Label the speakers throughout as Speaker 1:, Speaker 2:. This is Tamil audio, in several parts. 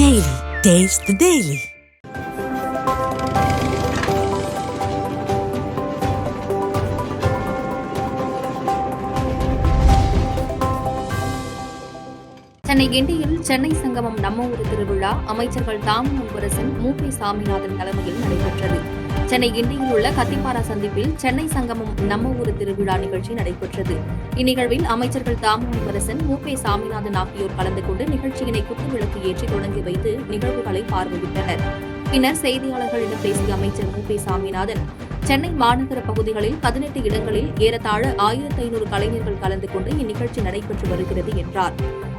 Speaker 1: Daily. Taste the Daily.
Speaker 2: Chennai கிண்டியில் சென்னை சங்கமம் நம்ம ஊர் திருவிழா அமைச்சர்கள் தாமு அன்பரசன், மூப்பை சாமிநாதன் தலைமையில் நடைபெற்றது. சென்னை கிண்டியில் உள்ள கத்திப்பாரா சந்திப்பில் சென்னை சங்கமம் நம்ம ஊர் திருவிழா நிகழ்ச்சி நடைபெற்றது. இந்நிகழ்வில் அமைச்சர்கள் தாமு அன்பரசன், மூப்பை சாமிநாதன் ஆகியோர் கலந்து கொண்டு நிகழ்ச்சியினை குத்துவிளக்கு ஏற்றி தொடங்கி வைத்து நிகழ்வுகளை பார்வையிட்டனர். பின்னர் செய்தியாளர்களிடம் பேசிய அமைச்சர் மூப்பை சாமிநாதன், சென்னை மாநகர பகுதிகளில் 18 இடங்களில் ஏறத்தாழ 1500 கலைஞர்கள் கலந்து கொண்டு இந்நிகழ்ச்சி நடைபெற்று வருகிறது என்றார்.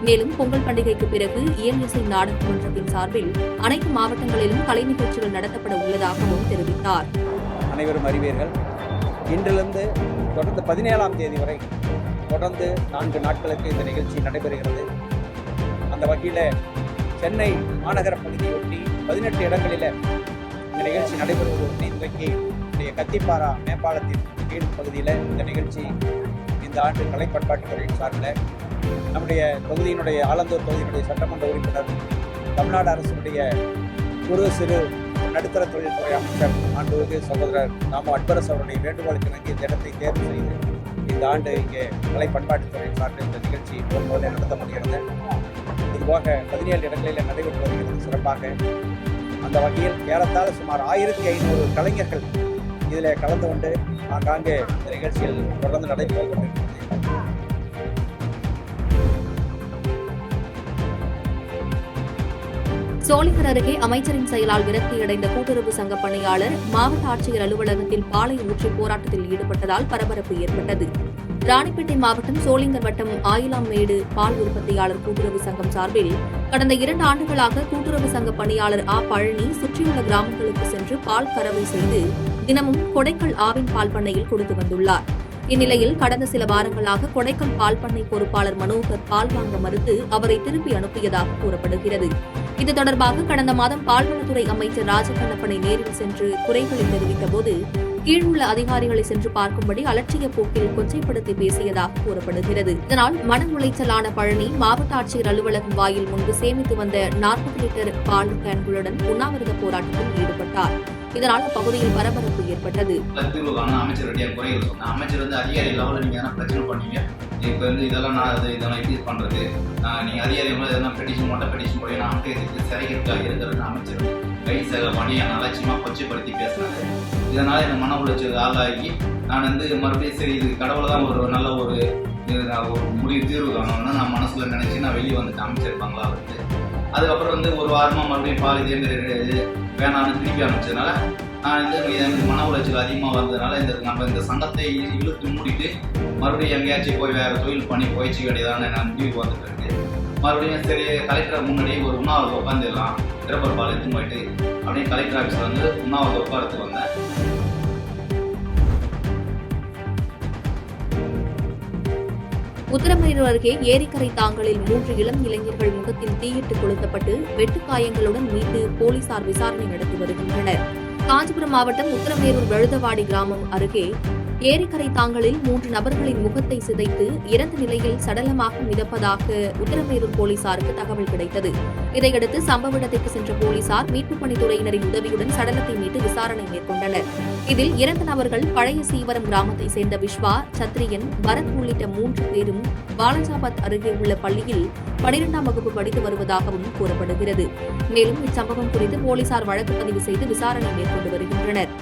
Speaker 2: மேலும் பொங்கல் பண்டிகைக்கு பிறகு இயல்இசை நாடக மன்றத்தின் சார்பில் அனைத்து மாவட்டங்களிலும் கலை நிகழ்ச்சிகள் நடத்தப்பட உள்ளதாகவும் தெரிவித்தார்.
Speaker 3: அனைவரும் அறிவீர்கள், இன்றிலிருந்து தொடர்ந்து 17ஆம் தேதி வரை தொடர்ந்து 4 நாட்களுக்கு இந்த நிகழ்ச்சி நடைபெறுகிறது. அந்த வகையில் சென்னை மாநகர பகுதியொட்டி 18 இடங்களில் இந்த நிகழ்ச்சி நடைபெறுவதொட்டி இன்றைக்கு கத்திப்பாரா மேம்பாலத்தின் கீழ் பகுதியில் இந்த நிகழ்ச்சி இந்த ஆண்டு கலை பண்பாட்டுத்துறையின் சார்பில் நம்முடைய தொகுதியினுடைய ஆலந்தூர் தொகுதியினுடைய சட்டமன்ற உறுப்பினர், தமிழ்நாடு அரசினுடைய குறு சிறு நடுத்தர தொழில்துறை அமைச்சர் மாண்புமிகு சகோதரர் தாமு அன்பரசு அவருடைய வேண்டுகோளுக்கு இணங்கி இந்த இடத்தை தேர்வு செய்து இந்த ஆண்டு இங்கே கலை பண்பாட்டுத்துறையின் சார்பில் இந்த நிகழ்ச்சி போல நடத்தப்படுகிறது. இதுபோக 17 இடங்களில் நடைபெற்று வருகிறது சிறப்பாக. அந்த வகையில் ஏறத்தாழ சுமார் 1500 கலைஞர்கள் இதில் கலந்து கொண்டு ஆங்காங்கே இந்த நிகழ்ச்சியில் தொடர்ந்து நடைபெற்று கொண்டிருக்கிறது.
Speaker 2: சோளிங்கர் அருகே அமைச்சரின் செயலால் விரக்தியடைந்த கூட்டுறவு சங்க பணியாளர் மாவட்ட ஆட்சியர் அலுவலகத்தில் பாலை ஊற்றி போராட்டத்தில் ஈடுபட்டதால் பரபரப்பு ஏற்பட்டது. ராணிப்பேட்டை மாவட்டம் சோளிங்கர் வட்டம் ஆயிலாம்மேடு பால் உற்பத்தியாளர் கூட்டுறவு சங்கம் சார்பில் கடந்த 2 ஆண்டுகளாக கூட்டுறவு சங்க பணியாளர் பழனி சுற்றியுள்ள கிராமங்களுக்கு சென்று பால் கறவை செய்து தினமும் கொடைக்கல் ஆவின் பால் பண்ணையில் கொடுத்து வந்துள்ளார். இந்நிலையில் கடந்த சில வாரங்களாக கொடைக்கல் பால் பண்ணை பொறுப்பாளர் மனோகர் பால் வாங்க மறுத்து அவரை திருப்பி அனுப்பியதாக கூறப்படுகிறது. இது தொடர்பாக கடந்த மாதம் பால்வளத்துறை அமைச்சர் ராஜகண்ணப்பனை நேரில் சென்று குறைகளை தெரிவித்தபோது கீழுள்ள அதிகாரிகளை சென்று பார்க்கும்படி அலட்சிய போக்கில் கொச்சைப்படுத்தி பேசியதாக கூறப்படுகிறது. இதனால் மன உளைச்சலான பழனி மாவட்ட ஆட்சியர் அலுவலகம் வாயில் முன்பு சேமித்து வந்த 40 லிட்டர் பால் கேன்களுடன் உண்ணாவிரத போராட்டத்தில் ஈடுபட்டார். இதனால் அப்பகுதியில் பரபரப்பு ஏற்பட்டது.
Speaker 4: அமைச்சர் வந்து அதிகாரி லெவலில் நீங்க பிரச்சனை பண்ணீங்க, இப்ப வந்து இதெல்லாம் எப்படி பண்றது, நீங்க அதிகாரி எதனா பெட்டிஷன் போய் நான் சிறைக்கிறதுக்காக இருக்கிறது அமைச்சர் கை செல்ல பண்ணி என் அலட்சியமா கொச்சைப்படுத்தி பேசினாரு. இதனால எனக்கு மன உளைச்சல் ஆளாகி நான் வந்து மறுபடியும் சரி இது கடவுளை தான் ஒரு நல்ல ஒரு முடிவு தீர்வு காணணும்னு நான் மனசுல நினைச்சு நான் வெளியே வந்துட்டு அமைச்சர் பங்களாவிட்டு. அதுக்கப்புறம் வந்து ஒரு வாரமா மறுபடியும் பால் இதே மாதிரி வேணான்னு திருப்பி அமைச்சதுனால நான் எனக்கு மன உளைச்சல் அதிகமாக வந்ததுனால நம்ம இந்த சங்கத்தை இழுத்து மூடிட்டு மறுபடியும் எங்கேயாச்சும் போய் வேற தொழில் பண்ணி போயிச்சு வேண்டியதான நான் முடிவுக்கு வந்துட்டு இருக்கு. மறுபடியும் சரி கலெக்டர் முன்னாடி ஒரு உண்ணாவிரதம் உட்காந்துடலாம், திரப்பர் பால் எடுத்து போயிட்டு அப்படியே கலெக்டர் ஆஃபீஸில் வந்து உண்ணாவிரதம் உட்காரத்துக்கு வந்தேன்.
Speaker 2: உத்தரமேரூர் அருகே ஏரிக்கரை தாங்கலில் 3 இளம் இளைஞர்கள் முகத்தில் தீயிட்டு கொளுத்தப்பட்டு வெட்டுக்காயங்களுடன் மீட்டு போலீசார் விசாரணை நடத்தி வருகின்றனர். காஞ்சிபுரம் மாவட்டம் உத்தரமேரூர் வெழுதவாடி கிராமம் அருகே ஏரிக்கரை தாங்கலில் 3 நபர்களின் முகத்தை சிதைத்து இறந்த நிலையில் சடலமாக மிதப்பதாக உத்தரமேரூர் போலீசாருக்கு தகவல் கிடைத்தது. இதையடுத்து சம்பவ இடத்திற்கு சென்ற போலீசார் மீட்புப் பணித்துறையினரின் உதவியுடன் சடலத்தை மீட்டு விசாரணை மேற்கொண்டனர். இதில் இறந்த நபர்கள் பழைய சீவரம் கிராமத்தை சேர்ந்த விஸ்வா, சத்ரியன், பரத் உள்ளிட்ட 3 பேரும் பாலஜாபாத் அருகே உள்ள பள்ளியில் 12ஆம் வகுப்பு படித்து வருவதாகவும் கூறப்படுகிறது. மேலும் இச்சம்பவம் குறித்து போலீசார் வழக்கு பதிவு செய்து விசாரணை மேற்கொண்டு வருகின்றனர்.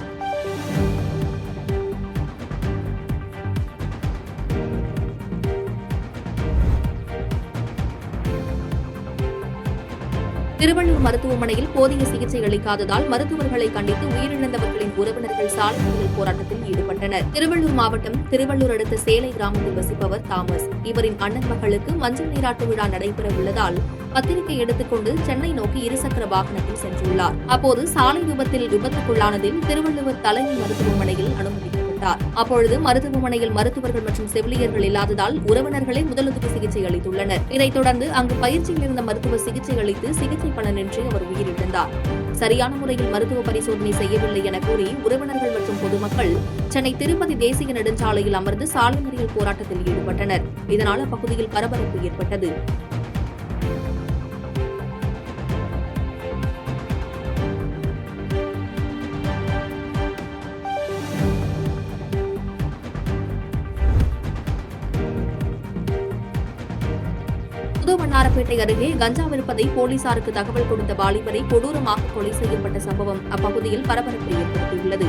Speaker 2: திருவள்ளூர் மருத்துவமனையில் போதிய சிகிச்சை அளிக்காததால் மருத்துவர்களை கண்டித்து உயிரிழந்தவர்களின் உறவினர்கள் சாலை மறியல் போராட்டத்தில் ஈடுபட்டனர். திருவள்ளூர் மாவட்டம் திருவள்ளூர் அடுத்த சேலை கிராமத்தில் வசிப்பவர் தாமஸ். இவரின் அண்ணன் மகளுக்கு மஞ்சள் நீராட்டு விழா நடைபெற உள்ளதால் பத்திரிகை எடுத்துக்கொண்டு சென்னை நோக்கி இருசக்கர வாகனத்தில் சென்றுள்ளார். அப்போது சாலை விபத்துக்குள்ளானதில் திருவள்ளுவர் தலைமை மருத்துவமனையில் அனுமதிக்கப்பட்டார். அப்பொழுது மருத்துவமனையில் மருத்துவர்கள் மற்றும் செவிலியர்கள் இல்லாததால் உறவினர்களே முதலுதவி சிகிச்சை அளித்துள்ளனர். இதைத் தொடர்ந்து அங்கு பயிற்சியில் இருந்த மருத்துவர் சிகிச்சை அளித்து சிகிச்சை பலனின்றி அவர் உயிரிழந்தார். சரியான முறையில் மருத்துவ பரிசோதனை செய்யவில்லை என கூறி உறவினர்கள் மற்றும் பொதுமக்கள் சென்னை திருப்பதி தேசிய நெடுஞ்சாலையில் அமர்ந்து சாலை மறியல் போராட்டத்தில் ஈடுபட்டனர். இதனால் அப்பகுதியில் பரபரப்பு ஏற்பட்டது. புதுவண்ணாரப்பேட்டை அருகே கஞ்சா விற்பதை போலீசாருக்கு தகவல் கொடுத்த வாலிபரை கொடூரமாக கொலை செய்யப்பட்ட சம்பவம் அப்பகுதியில் பரபரப்பை ஏற்படுத்தியுள்ளது.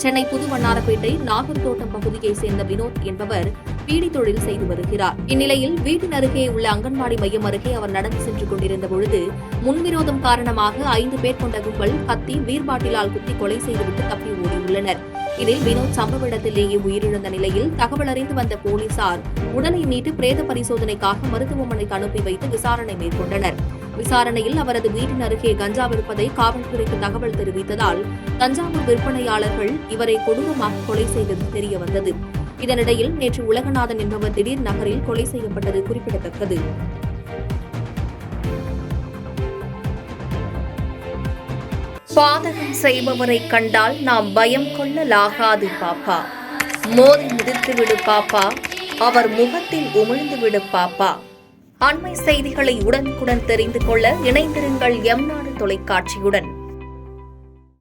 Speaker 2: சென்னை புதுவண்ணாரப்பேட்டை நாகர்தோட்டம் பகுதியைச் சேர்ந்த வினோத் என்பவர் பீடி தொழில் செய்து வருகிறார். இந்நிலையில் வீட்டின் அருகே உள்ள அங்கன்வாடி மையம் அருகே அவர் நடந்து சென்று கொண்டிருந்த பொழுது முன்விரோதம் காரணமாக 5 பேர் கொண்ட கும்பல் கத்தி வீர்பாட்டிலால் குத்தி கொலை செய்துவிட்டு தப்பி ஓடியுள்ளனர். இதில் வினோத் சம்பவ இடத்திலேயே உயிரிழந்த நிலையில் தகவல் அறிந்து வந்த போலீசார் உடலை மீட்டு பிரேத பரிசோதனைக்காக மருத்துவமனைக்கு அனுப்பி வைத்து விசாரணை மேற்கொண்டனர். விசாரணையில் அவரது வீட்டின் அருகே கஞ்சா விற்பதை காவல்துறைக்கு தகவல் தெரிவித்ததால் தஞ்சாவூர் விற்பனையாளர்கள் இவரை கொடூரமாக கொலை செய்தது தெரியவந்தது. இதனிடையில் நேற்று உலகநாதன் என்பவர் திடீர் நகரில் கொலை செய்யப்பட்டது குறிப்பிடத்தக்கது. பாதகம் செய்பவரை கண்டால் நாம் பயம் கொள்ளலாகாது பாப்பா. மோதி மிதித்து விடு பாப்பா, அவர் முகத்தில் உமிழ்ந்து விடு பாப்பா. அண்மை செய்திகளை உடனுக்குடன் தெரிந்து கொள்ள இணைந்திருங்கள் எம் நாடு தொலைக்காட்சியுடன்.